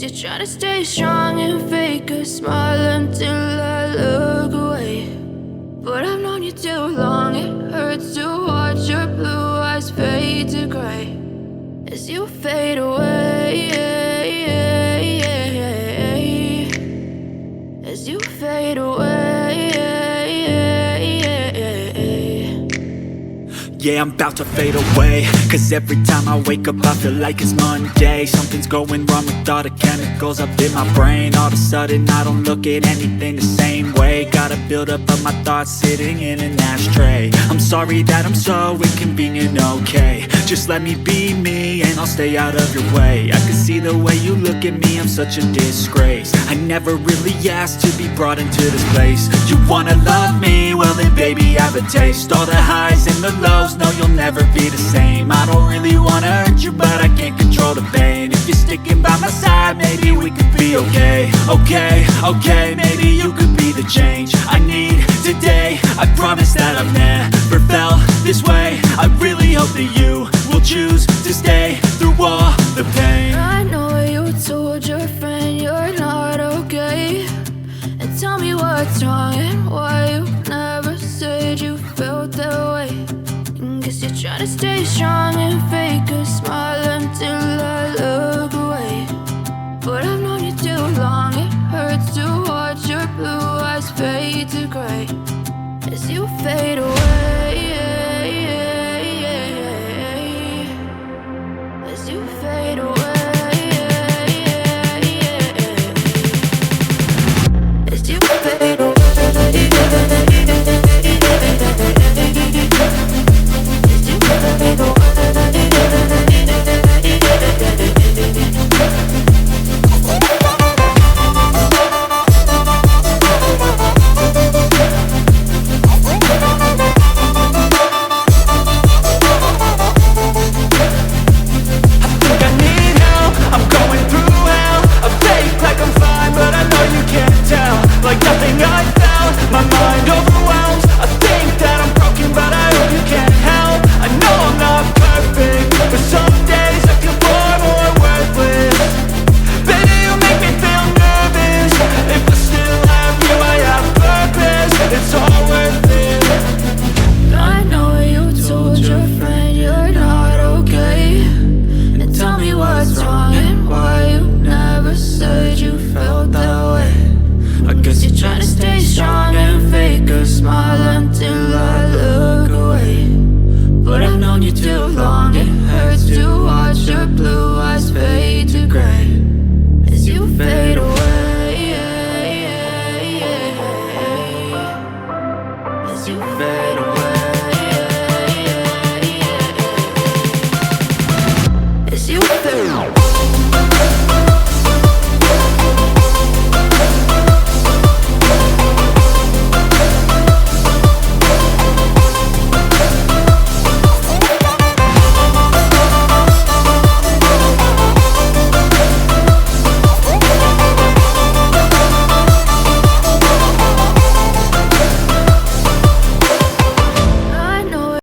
Guess you're trying to stay strong and fake a smile until I look away. But I've known you too long, it hurts to watch your blue eyes fade to gray as you fade away, as you fade away. Yeah, I'm about to fade away, cause every time I wake up I feel like it's Monday. Something's going wrong with all the chemicals up in my brain. All of a sudden I don't look at anything the same way. Got a buildup of my thoughts sitting in an ashtray. I'm sorry that I'm so inconvenient, okay. Just let me be me and I'll stay out of your way. I can see the way you look at me, I'm such a disgrace. I never really asked to be brought into this place. You wanna love me? Well then baby I have a taste. All the highs and the lows, no you'll never be the same. I don't really wanna hurt you but I can't control the pain. If you're sticking by my side maybe we could be okay. Okay, maybe you could be the change I need today. I promise that I've never felt this way. I really hope that you will choose to stay through all the pain. I know you told your friend you're not okay, and tell me what's wrong and why you never said you felt that way. Guess you're trying to stay strong and fake a smile until I look away. But I've known you too long, it hurts to watch your blue eyes fade to gray as you fade away, as you fade away, as you fade away. Like nothing I found, my mind overwhelms. I think that I'm broken, but I hope you can't help. I know I'm not perfect, but some days I feel far more worthless. Baby, you make me feel nervous. If I still have you, I have purpose. It's all worth it. I know you told your friend you're not okay, and tell me what's wrong and why you never said you felt that way. I guess you're trying to stay strong and fake a smile until I look away. But I've known you too long, it hurts to watch your blue eyes fade to gray as you fade away, as you fade away, as you fade away.